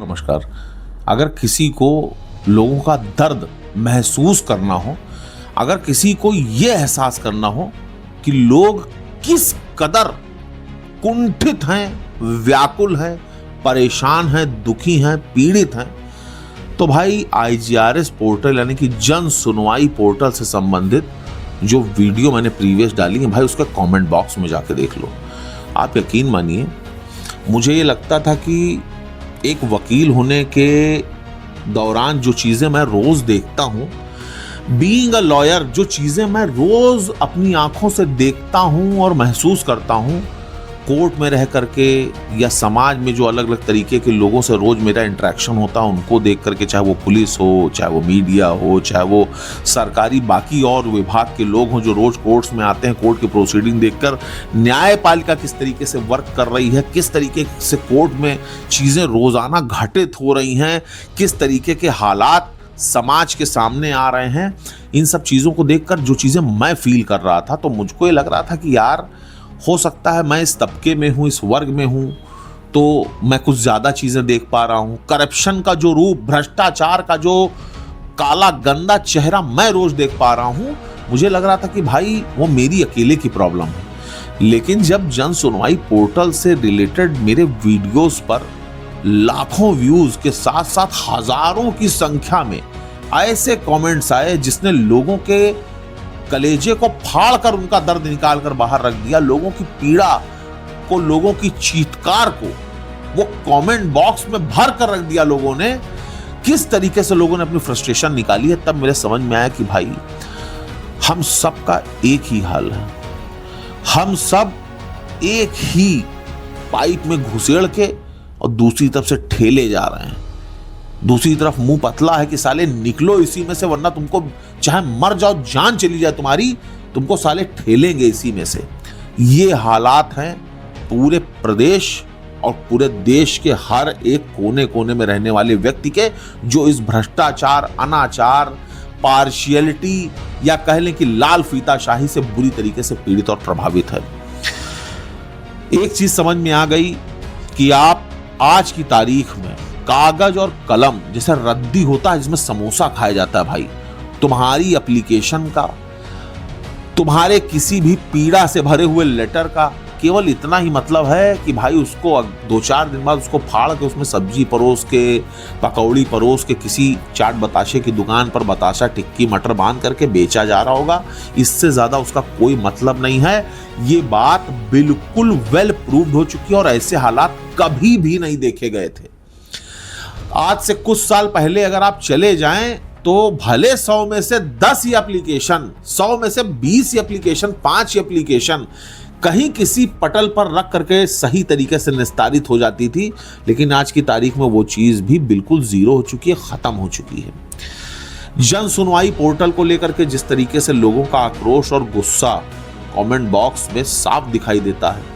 नमस्कार। अगर किसी को लोगों का दर्द महसूस करना हो, अगर किसी को ये एहसास करना हो कि लोग किस कदर कुंठित हैं, व्याकुल हैं, परेशान हैं, दुखी हैं, पीड़ित हैं, तो भाई IGRS पोर्टल यानी कि जन सुनवाई पोर्टल से संबंधित जो वीडियो मैंने प्रीवियस डाली है भाई, उसका कमेंट बॉक्स में जाके देख लो। आप यकीन मानिए, मुझे ये लगता था कि एक वकील होने के दौरान जो चीज़ें मैं रोज़ देखता हूँ, बीइंग अ लॉयर, जो चीज़ें मैं रोज़ अपनी आंखों से देखता हूँ और महसूस करता हूँ, कोर्ट में रह करके या समाज में जो अलग अलग तरीके के लोगों से रोज़ मेरा इंटरेक्शन होता है, उनको देख करके, चाहे वो पुलिस हो, चाहे वो मीडिया हो, चाहे वो सरकारी बाकी और विभाग के लोग हों जो रोज़ कोर्ट्स में आते हैं, कोर्ट की प्रोसीडिंग देखकर न्यायपालिका किस तरीके से वर्क कर रही है, किस तरीके से कोर्ट में चीज़ें रोज़ाना घटित हो रही हैं, किस तरीके के हालात समाज के सामने आ रहे हैं, इन सब चीज़ों को देखकर जो चीज़ें मैं फील कर रहा था, तो मुझको ये लग रहा था कि यार हो सकता है मैं इस तबके में हूँ, इस वर्ग में हूँ, तो मैं कुछ ज़्यादा चीज़ें देख पा रहा हूँ। करप्शन का जो रूप, भ्रष्टाचार का जो काला गंदा चेहरा मैं रोज़ देख पा रहा हूँ, मुझे लग रहा था कि भाई वो मेरी अकेले की प्रॉब्लम है। लेकिन जब जन सुनवाई पोर्टल से रिलेटेड मेरे वीडियोस पर लाखों व्यूज़ के साथ साथ हज़ारों की संख्या में ऐसे कमेंट्स आए जिसने लोगों के कलेजे को फाड़ कर उनका दर्द निकाल कर बाहर रख दिया, लोगों की पीड़ा को, लोगों की चीत्कार को वो कमेंट बॉक्स में भर कर रख दिया लोगों ने, किस तरीके से लोगों ने अपनी फ्रस्ट्रेशन निकाली है, तब मेरे समझ में आया कि भाई हम सब का एक ही हाल है। हम सब एक ही पाइप में घुसेड़ के और दूसरी तरफ से ठेले जा रहे हैं। दूसरी तरफ मुंह पतला है कि साले निकलो इसी में से, वरना तुमको चाहे मर जाओ, जान चली जाए तुम्हारी, तुमको साले ठेलेंगे इसी में से। ये हालात हैं पूरे प्रदेश और पूरे देश के हर एक कोने कोने में रहने वाले व्यक्ति के, जो इस भ्रष्टाचार, अनाचार, पार्शियलिटी या कह लें कि लाल फीताशाही से बुरी तरीके से पीड़ित और प्रभावित है। एक चीज समझ में आ गई कि आप आज की तारीख में कागज और कलम जैसे रद्दी होता है जिसमें समोसा खाया जाता है भाई, तुम्हारी एप्लीकेशन का, तुम्हारे किसी भी पीड़ा से भरे हुए लेटर का केवल इतना ही मतलब है कि भाई उसको 2-4 दिन बाद उसको फाड़ के उसमें सब्जी परोस के, पकौड़ी परोस के किसी चाट बताशे की दुकान पर बताशा, टिक्की, मटर बांध करके बेचा जा रहा होगा। इससे ज़्यादा उसका कोई मतलब नहीं है। ये बात बिल्कुल वेल प्रूव्ड हो चुकी है और ऐसे हालात कभी भी नहीं देखे गए थे। आज से कुछ साल पहले अगर आप चले जाएं तो भले 100 में से 10 ही एप्लीकेशन, 100 में से 20 ही एप्लीकेशन, 5 ही एप्लीकेशन कहीं किसी पटल पर रख करके सही तरीके से निस्तारित हो जाती थी, लेकिन आज की तारीख में वो चीज भी बिल्कुल जीरो हो चुकी है, खत्म हो चुकी है। जन सुनवाई पोर्टल को लेकर के जिस तरीके से लोगों का आक्रोश और गुस्सा कमेंट बॉक्स में साफ दिखाई देता है,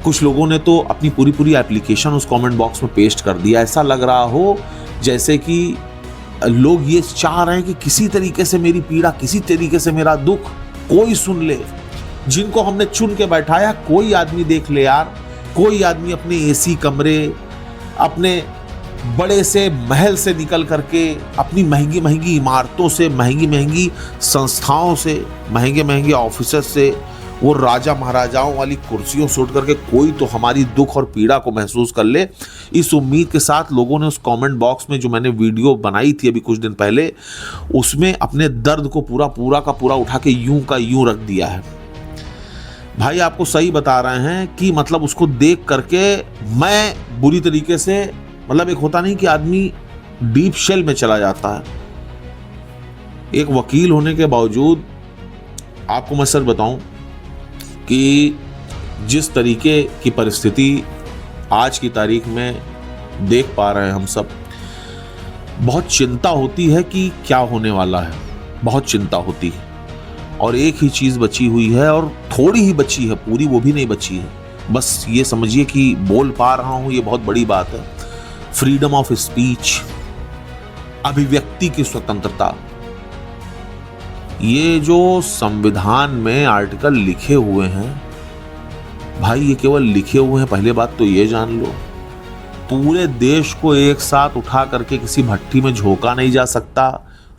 कुछ लोगों ने तो अपनी पूरी एप्लीकेशन उस कमेंट बॉक्स में पेस्ट कर दिया। ऐसा लग रहा हो जैसे कि लोग ये चाह रहे हैं कि किसी तरीके से मेरी पीड़ा, किसी तरीके से मेरा दुख कोई सुन ले। जिनको हमने चुन के बैठाया कोई आदमी देख ले यार, कोई आदमी अपने AC कमरे, अपने बड़े से महल से निकल करके, अपनी महंगी महंगी इमारतों से, महंगी महंगी संस्थाओं से, महंगे महंगे ऑफिसर्स से, वो राजा महाराजाओं वाली कुर्सियों से उठ करके कोई तो हमारी दुख और पीड़ा को महसूस कर ले। इस उम्मीद के साथ लोगों ने उस कमेंट बॉक्स में जो मैंने वीडियो बनाई थी अभी कुछ दिन पहले, उसमें अपने दर्द को पूरा का पूरा उठा के यूं का यूं रख दिया है। भाई आपको सही बता रहे हैं कि मतलब उसको देख करके मैं बुरी तरीके से, मतलब एक होता नहीं कि आदमी डीप शेल में चला जाता है। एक वकील होने के बावजूद आपको मैं सच बताऊं कि जिस तरीके की परिस्थिति आज की तारीख में देख पा रहे हैं हम सब, बहुत चिंता होती है कि क्या होने वाला है, बहुत चिंता होती है। और एक ही चीज़ बची हुई है और थोड़ी ही बची है, पूरी वो भी नहीं बची है। बस ये समझिए कि बोल पा रहा हूँ, ये बहुत बड़ी बात है। फ्रीडम ऑफ स्पीच, अभिव्यक्ति की स्वतंत्रता, ये जो संविधान में आर्टिकल लिखे हुए हैं भाई, ये केवल लिखे हुए हैं। पहले बात तो ये जान लो, पूरे देश को एक साथ उठा करके किसी भट्टी में झोंका नहीं जा सकता,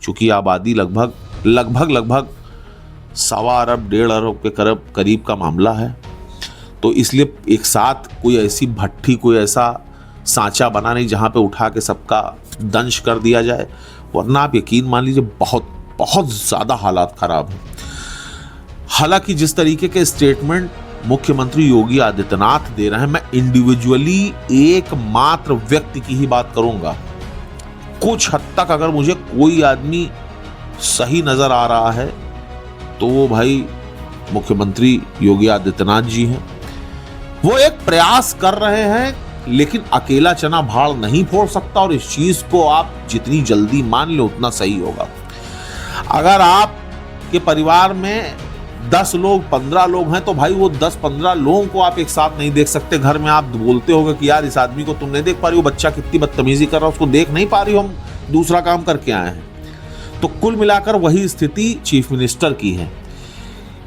क्योंकि आबादी लगभग 1.25 अरब 1.5 अरब के करीब का मामला है। तो इसलिए एक साथ कोई ऐसी भट्टी, कोई ऐसा सांचा बना नहीं जहां पे उठा के सबका दंश कर दिया जाए, वरना आप यकीन मान लीजिए बहुत बहुत ज्यादा हालात खराब हैं। हालांकि जिस तरीके के स्टेटमेंट मुख्यमंत्री योगी आदित्यनाथ दे रहे हैं, मैं इंडिविजुअली एकमात्र व्यक्ति की ही बात करूंगा। कुछ हद तक अगर मुझे कोई आदमी सही नजर आ रहा है तो वो भाई मुख्यमंत्री योगी आदित्यनाथ जी हैं। वो एक प्रयास कर रहे हैं, लेकिन अकेला चना भाड़ नहीं फोड़ सकता, और इस चीज को आप जितनी जल्दी मान लो उतना सही होगा। अगर आपके परिवार में 10 लोग 15 लोग हैं तो भाई वो 10-15 लोगों को आप एक साथ नहीं देख सकते। घर में आप बोलते होगे कि यार इस आदमी को तुम नहीं देख पा रही हो, बच्चा कितनी बदतमीजी कर रहा है उसको देख नहीं पा रही हो, हम दूसरा काम करके आए हैं। तो कुल मिलाकर वही स्थिति चीफ मिनिस्टर की है।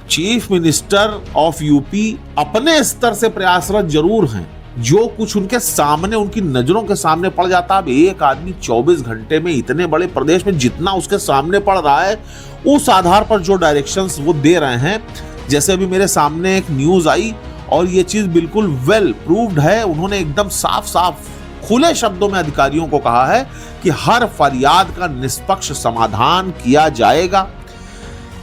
चीफ मिनिस्टर ऑफ यूपी अपने स्तर से प्रयासरत जरूर हैं, जो कुछ उनके सामने, उनकी नजरों के सामने पड़ जाता है। अब एक आदमी 24 घंटे में इतने बड़े प्रदेश में जितना उसके सामने पड़ रहा है, उस आधार पर जो डायरेक्शंस वो दे रहे हैं, जैसे अभी मेरे सामने एक न्यूज आई और ये चीज बिल्कुल वेल प्रूव्ड है। उन्होंने एकदम साफ साफ खुले शब्दों में अधिकारियों को कहा है कि हर फरियाद का निष्पक्ष समाधान किया जाएगा।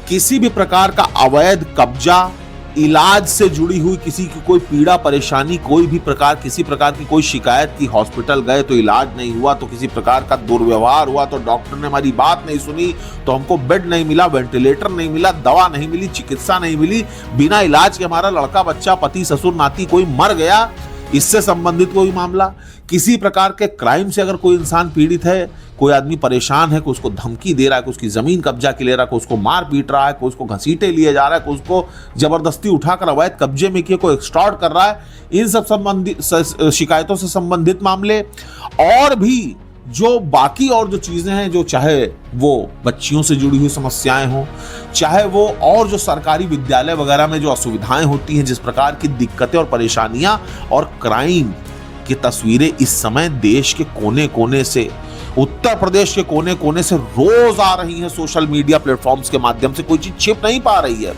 किसी भी प्रकार का अवैध कब्जा, इलाज से जुड़ी हुई किसी की कोई पीड़ा परेशानी, कोई भी प्रकार, किसी प्रकार की कोई शिकायत की, हॉस्पिटल गए तो इलाज नहीं हुआ, तो किसी प्रकार का दुर्व्यवहार हुआ, तो डॉक्टर ने हमारी बात नहीं सुनी, तो हमको बेड नहीं मिला, वेंटिलेटर नहीं मिला, दवा नहीं मिली, चिकित्सा नहीं मिली, बिना इलाज के हमारा लड़का बच्चा, पति ससुर नाती कोई मर गया, इससे संबंधित कोई मामला, किसी प्रकार के क्राइम से अगर कोई इंसान पीड़ित है, कोई आदमी परेशान है, कोई उसको धमकी दे रहा है, कोई उसकी जमीन कब्जा के ले रहा है, कोई उसको मार पीट रहा है, कोई उसको घसीटे लिए जा रहा है, कोई उसको जबरदस्ती उठाकर अवैध कब्जे में किए, कोई एक्सटॉर्ट कर रहा है, इन सब संबंधित शिकायतों से संबंधित मामले, और भी जो बाकी और जो चीजें हैं, जो चाहे वो बच्चियों से जुड़ी हुई समस्याएं हो, चाहे वो और जो सरकारी विद्यालय वगैरह में जो असुविधाएं होती हैं, जिस प्रकार की दिक्कतें और परेशानियां और क्राइम की तस्वीरें इस समय देश के कोने कोने से, उत्तर प्रदेश के कोने कोने से रोज आ रही हैं सोशल मीडिया प्लेटफॉर्म्स के माध्यम से, कोई चीज छिप नहीं पा रही है।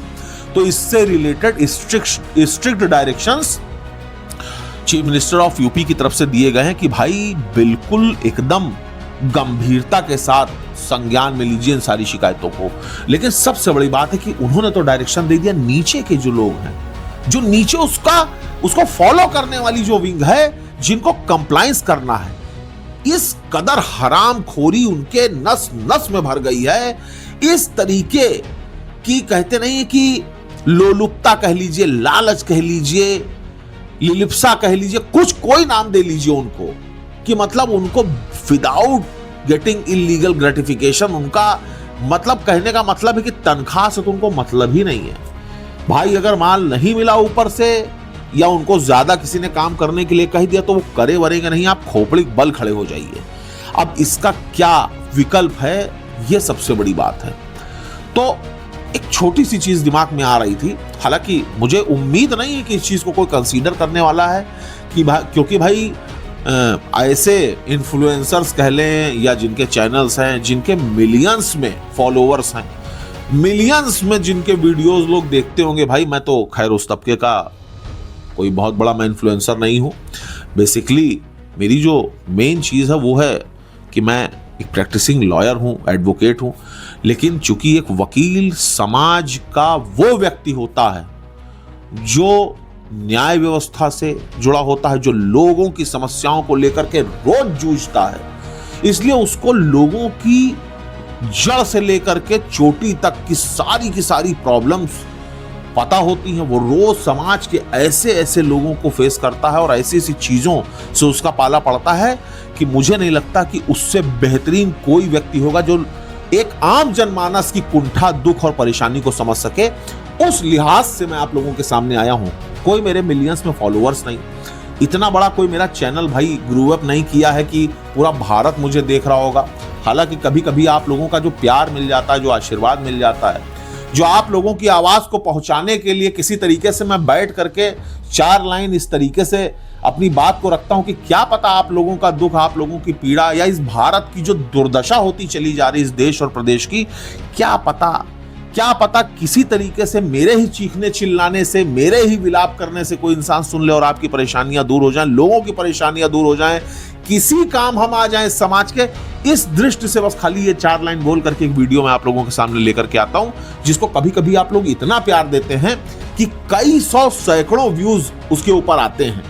तो इससे related strict directions chief minister of UP की तरफ से दिए गए हैं कि भाई बिल्कुल एकदम गंभीरता के साथ संज्ञान में लीजिए इन सारी शिकायतों को। लेकिन सबसे बड़ी बात है कि उन्होंने तो डायरेक्शन दे दिया, नीचे के जो लोग हैं, जो नीचे उसको फॉलो करने वाली जो विंग है, जिनको कंप्लायंस करना है, इस कदर हरामखोरी उनके नस नस में भर गई है। इस तरीके की, कहते नहीं कि लोलुपता कह लीजिए, लालच कह लीजिए, लिलिप्सा कह लीजिए, कुछ कोई नाम दे लीजिए उनको, कि मतलब उनको विदाउट गेटिंग इलीगल ग्रेटिफिकेशन, उनका मतलब, कहने का मतलब है कि तनख्वाह से तो उनको मतलब ही नहीं है भाई। अगर माल नहीं मिला ऊपर से, या उनको ज्यादा किसी ने काम करने के लिए कह दिया, तो वो करे वरेंगे नहीं, आप खोपड़ी बल खड़े हो जाइए। अब इसका क्या विकल्प है, ये सबसे बड़ी बात है। तो एक छोटी सी चीज दिमाग में आ रही थी, हालांकि मुझे उम्मीद नहीं है कि इस चीज को कोई कंसीडर करने वाला है, कि क्योंकि भाई ऐसे इन्फ्लुएंसर्स कह लें, या जिनके चैनल्स हैं, जिनके मिलियंस में फॉलोअर्स हैं, मिलियंस में जिनके वीडियोस लोग देखते होंगे, भाई मैं तो खैर उस तबके का कोई बहुत बड़ा मैं इन्फ्लुएंसर नहीं हूँ। बेसिकली मेरी जो मेन चीज़ है वो है कि मैं एक प्रैक्टिसिंग लॉयर हूँ, एडवोकेट हूँ, लेकिन चूंकि एक वकील समाज का वो व्यक्ति होता है जो न्याय व्यवस्था से जुड़ा होता है, जो लोगों की समस्याओं को लेकर के रोज जूझता है, इसलिए उसको लोगों की जड़ से लेकर के चोटी तक की सारी प्रॉब्लम्स पता होती हैं। वो रोज समाज के ऐसे ऐसे लोगों को फेस करता है और ऐसी ऐसी चीजों से उसका पाला पड़ता है कि मुझे नहीं लगता कि उससे बेहतरीन कोई व्यक्ति होगा जो एक आम जनमानस की कुंठा, दुख और परेशानी को समझ सके। उस लिहाज से मैं आप लोगों के सामने आया हूं। कोई मेरे मिलियंस में फॉलोअर्स नहीं, इतना बड़ा कोई मेरा चैनल भाई ग्रो अप नहीं किया है कि पूरा भारत मुझे देख रहा होगा। हालांकि कभी कभी आप लोगों का जो प्यार मिल जाता है, जो आशीर्वाद मिल जाता है, जो आप लोगों की आवाज को पहुंचाने के लिए किसी तरीके से मैं बैठ करके 4 लाइन इस तरीके से अपनी बात को रखता हूं कि क्या पता आप लोगों का दुख, आप लोगों की पीड़ा, या इस भारत की जो दुर्दशा होती चली जा रही इस देश और प्रदेश की, क्या पता किसी तरीके से मेरे ही चीखने चिल्लाने से, मेरे ही विलाप करने से कोई इंसान सुन ले और आपकी परेशानियां दूर हो जाएं, लोगों की परेशानियां दूर हो जाएं, किसी काम हम आ जाएं समाज के। इस दृष्टि से बस खाली ये 4 लाइन बोल करके एक वीडियो मैं आप लोगों के सामने लेकर के आता हूं, जिसको कभी कभी आप लोग इतना प्यार देते हैं कि कई सौ सैकड़ों व्यूज उसके ऊपर आते हैं,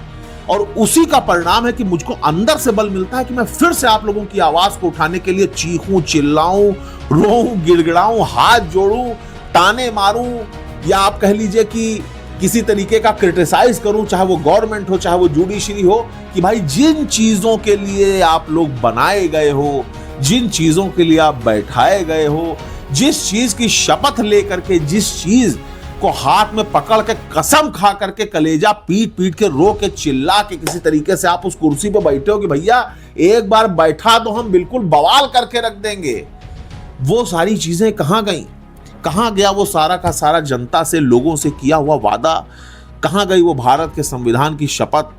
और उसी का परिणाम है कि मुझको अंदर से बल मिलता है कि मैं फिर से आप लोगों की आवाज को उठाने के लिए चीखूं, चिल्लाऊं, रोऊं, गिड़गिड़ाऊं, हाथ जोड़ूं, ताने मारूं, या आप कह लीजिए कि किसी तरीके का क्रिटिसाइज करूं, चाहे वो गवर्नमेंट हो, चाहे वो जुडिशरी हो, कि भाई जिन चीजों के लिए आप लोग बनाए गए हो, जिन चीजों के लिए आप बैठाए गए हो, जिस चीज की शपथ लेकर के, जिस चीज को हाथ में पकड़ के कसम खा करके कलेजा पीट पीट के रो के चिल्ला के किसी तरीके से आप उस कुर्सी पे बैठे हो कि भैया एक बार बैठा तो हम बिल्कुल बवाल करके रख देंगे, वो सारी चीजें कहां गई? कहां गया वो सारा का सारा जनता से लोगों से किया हुआ वादा? कहां गई वो भारत के संविधान की शपथ?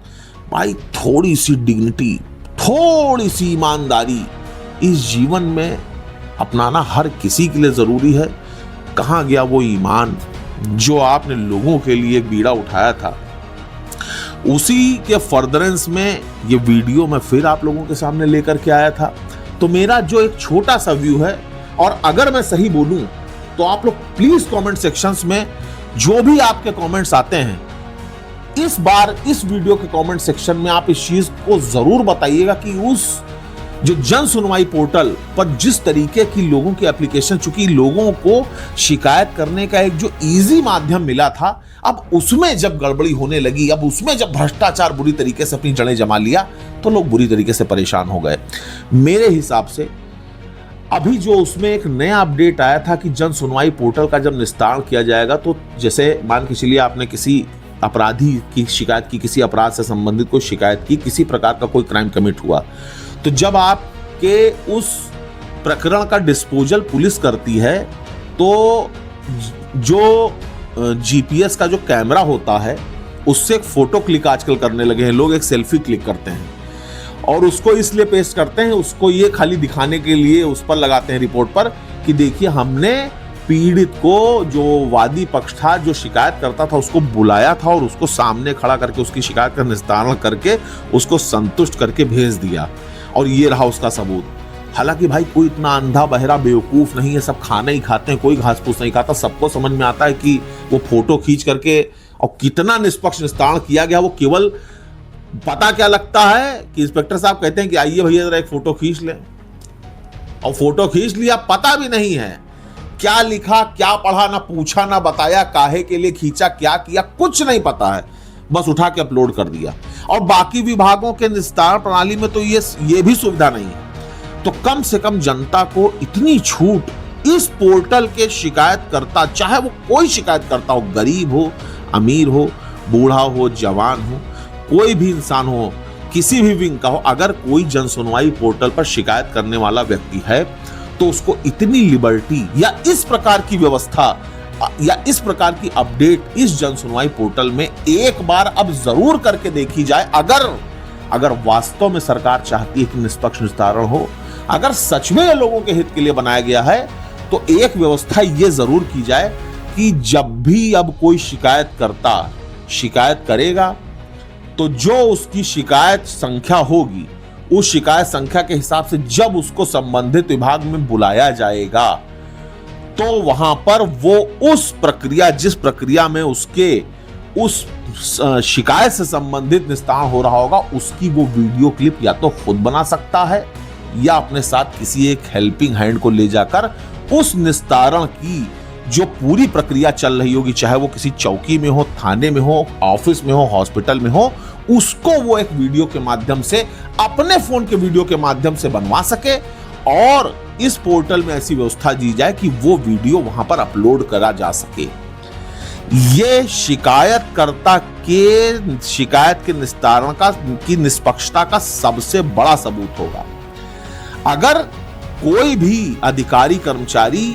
भाई थोड़ी सी डिग्निटी, थोड़ी सी ईमानदारी इस जीवन में अपनाना हर किसी के लिए जरूरी है। कहां गया वो ईमान जो आपने लोगों के लिए एक बीड़ा उठाया था? उसी के फर्दरेंस में ये वीडियो मैं फिर आप लोगों के सामने लेकर के आया था। तो मेरा जो एक छोटा सा व्यू है, और अगर मैं सही बोलूं तो आप लोग प्लीज कमेंट सेक्शंस में जो भी आपके कमेंट्स आते हैं, इस बार इस वीडियो के कमेंट सेक्शन में आप इस चीज को जरूर बताइएगा कि उस जो जन सुनवाई पोर्टल पर जिस तरीके की लोगों की एप्लीकेशन, चूंकि लोगों को शिकायत करने का एक जो इजी माध्यम मिला था, अब उसमें जब गड़बड़ी होने लगी, अब उसमें जब भ्रष्टाचार बुरी तरीके से अपनी जड़ें जमा लिया, तो लोग बुरी तरीके से परेशान हो गए। मेरे हिसाब से अभी जो उसमें एक नया अपडेट आया था कि जन सुनवाई पोर्टल का जब निस्तारण किया जाएगा, तो जैसे मान के चलिए आपने किसी अपराधी की शिकायत की, किसी अपराध से संबंधित कोई शिकायत की, किसी प्रकार का कोई क्राइम कमिट हुआ, तो जब आपके उस प्रकरण का डिस्पोजल पुलिस करती है, तो जो जीपीएस का जो कैमरा होता है उससे एक फोटो क्लिक आजकल करने लगे हैं लोग, एक सेल्फी क्लिक करते हैं और उसको इसलिए पेस्ट करते हैं, उसको ये खाली दिखाने के लिए उस पर लगाते हैं रिपोर्ट पर कि देखिए हमने पीड़ित को, जो वादी पक्ष था, जो शिकायत करता था, उसको बुलाया था और उसको सामने खड़ा करके उसकी शिकायत का निस्तारण करके उसको संतुष्ट करके भेज दिया, और ये रहा उसका सबूत। हालांकि भाई कोई इतना अंधा बहरा बेवकूफ नहीं है, सब खाना ही खाते हैं, कोई घास फूस नहीं खाता। सबको समझ में आता है कि वो फोटो खींच करके और कितना निष्पक्ष निस्तारण किया गया। वो केवल पता क्या लगता है कि इंस्पेक्टर साहब कहते हैं कि आइए भैया जरा एक फोटो खींच लें, और फोटो खींच लिया, पता भी नहीं है क्या लिखा, क्या पढ़ा, ना पूछा, ना बताया काहे के लिए खींचा, क्या किया, कुछ नहीं पता है, बस उठा के अपलोड कर दिया। और बाकी विभागों के निस्तारण प्रणाली में तो ये भी सुविधा नहीं है। तो कम से कम जनता को इतनी छूट इस पोर्टल के शिकायतकर्ता, चाहे वो कोई शिकायतकर्ता हो, गरीब हो, अमीर हो, बूढ़ा हो, जवान हो, कोई भी इंसान हो, किसी भी विंग का हो, अगर कोई जन सुनवाई पोर्टल पर शिकायत करने वाला व्यक्ति है तो उसको इतनी लिबर्टी या इस प्रकार की व्यवस्था या इस प्रकार की अपडेट इस जन सुनवाई पोर्टल में एक बार अब जरूर करके देखी जाए। अगर वास्तव में सरकार चाहती है कि निष्पक्ष निस्तारण हो, अगर सच में लोगों के हित के लिए बनाया गया है, तो एक व्यवस्था ये जरूर की जाए कि जब भी अब कोई शिकायतकर्ता शिकायत करेगा, तो जो उसकी शिकायत संख्या होगी, उस शिकायत संख्या के हिसाब से जब उसको संबंधित विभाग में बुलाया जाएगा, तो वहां पर वो उस प्रक्रिया, जिस प्रक्रिया में उसके उस शिकायत से संबंधित निस्तारण हो रहा होगा, उसकी वो वीडियो क्लिप या तो खुद बना सकता है या अपने साथ किसी एक हेल्पिंग हैंड को ले जाकर उस निस्तारण की जो पूरी प्रक्रिया चल रही होगी, चाहे वो किसी चौकी में हो, थाने में हो, ऑफिस में हो, हॉस्पिटल में हो, उसको वो एक वीडियो के माध्यम से, अपने फोन के वीडियो के माध्यम से बनवा सके, और इस पोर्टल में ऐसी व्यवस्था दी जाए कि वो वीडियो वहां पर अपलोड करा जा सके। ये शिकायतकर्ता के शिकायत के निस्तारण की निष्पक्षता का सबसे बड़ा सबूत होगा। अगर कोई भी अधिकारी कर्मचारी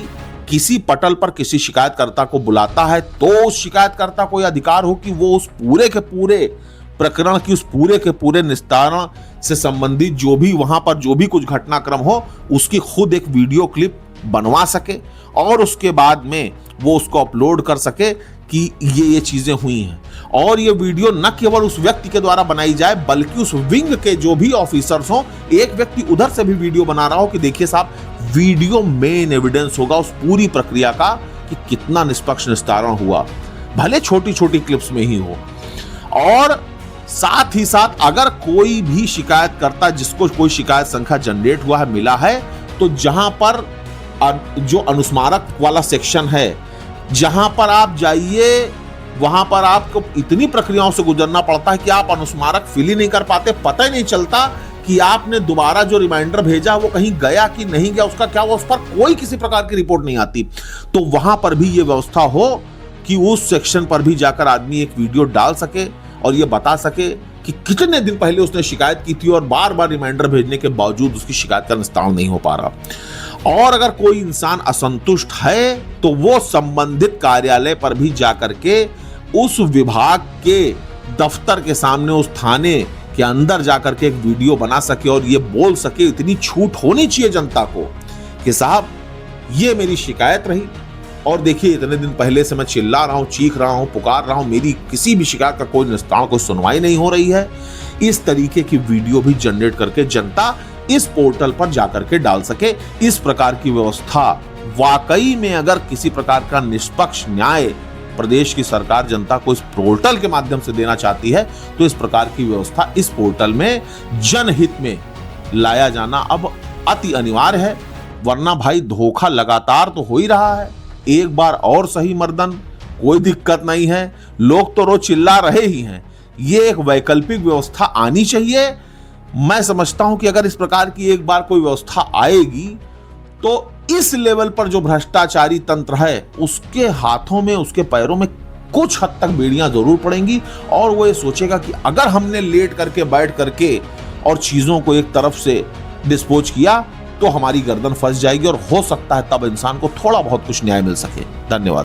किसी पटल पर किसी शिकायतकर्ता को बुलाता है, तो उस शिकायतकर्ता को यह अधिकार हो कि वो उस पूरे के पूरे प्रकरण की उस पूरे के पूरे निस्तारण से संबंधित जो भी वहां पर जो भी कुछ घटनाक्रम हो उसकी खुद एक वीडियो क्लिप बनवा सके और उसके बाद में वो उसको अपलोड कर सके कि ये चीजें हुई हैं। और ये वीडियो न केवल उस व्यक्ति के द्वारा बनाई जाए बल्कि उस विंग के जो भी ऑफिसर्स हों, एक व्यक्ति उधर से भी वीडियो बना रहा हो कि देखिए साहब, वीडियो मेन एविडेंस होगा उस पूरी प्रक्रिया का कि कितना निष्पक्ष निस्तारण हुआ, भले छोटी छोटी क्लिप्स में ही हो। और साथ ही साथ अगर कोई भी शिकायतकर्ता जिसको कोई शिकायत संख्या जनरेट हुआ है, मिला है, तो जहां पर जो अनुस्मारक वाला सेक्शन है, जहां पर आप जाइए वहां पर आपको इतनी प्रक्रियाओं से गुजरना पड़ता है कि आप अनुस्मारक फिल ही नहीं कर पाते, पता ही नहीं चलता कि आपने दोबारा जो रिमाइंडर भेजा वो कहीं गया कि नहीं गया, उसका क्या हुआ, उस पर कोई किसी प्रकार की रिपोर्ट नहीं आती। तो वहां पर भी ये व्यवस्था हो कि उस सेक्शन पर भी जाकर आदमी एक वीडियो डाल सके और ये बता सके कि कितने दिन पहले उसने शिकायत की थी और बार बार रिमाइंडर भेजने के बावजूद उसकी शिकायत का निस्तारण नहीं हो पा रहा। और अगर कोई इंसान असंतुष्ट है तो वो संबंधित कार्यालय पर भी जाकर के उस विभाग के दफ्तर के सामने, उस थाने के अंदर जाकर के एक वीडियो बना सके और ये बोल सके, इतनी छूट होनी चाहिए जनता को कि साहब ये मेरी शिकायत रही और देखिए इतने दिन पहले से मैं चिल्ला रहा हूं, चीख रहा हूं, पुकार रहा हूं, मेरी किसी भी शिकायत का कोई निस्तारण, कोई सुनवाई नहीं हो रही है। इस तरीके की वीडियो भी जनरेट करके जनता इस पोर्टल पर जाकर के डाल सके। इस प्रकार की व्यवस्था वाकई में अगर किसी प्रकार का निष्पक्ष न्याय प्रदेश की सरकार जनता को इस पोर्टल के माध्यम से देना चाहती है तो इस प्रकार की व्यवस्था इस पोर्टल में जनहित में लाया जाना अब अति अनिवार्य है। वरना भाई धोखा लगातार तो हो ही रहा है, एक बार और सही मर्दन, कोई दिक्कत नहीं है, लोग तो रोज चिल्ला रहे ही हैं। ये एक वैकल्पिक व्यवस्था आनी चाहिए। मैं समझता हूं कि अगर इस प्रकार की एक बार कोई व्यवस्था आएगी तो इस लेवल पर जो भ्रष्टाचारी तंत्र है उसके हाथों में, उसके पैरों में कुछ हद तक बेड़ियां जरूर पड़ेंगी और वो ये सोचेगा कि अगर हमने लेट करके, बैठ करके और चीजों को एक तरफ से डिस्पोज किया तो हमारी गर्दन फंस जाएगी और हो सकता है तब इंसान को थोड़ा बहुत कुछ न्याय मिल सके। धन्यवाद।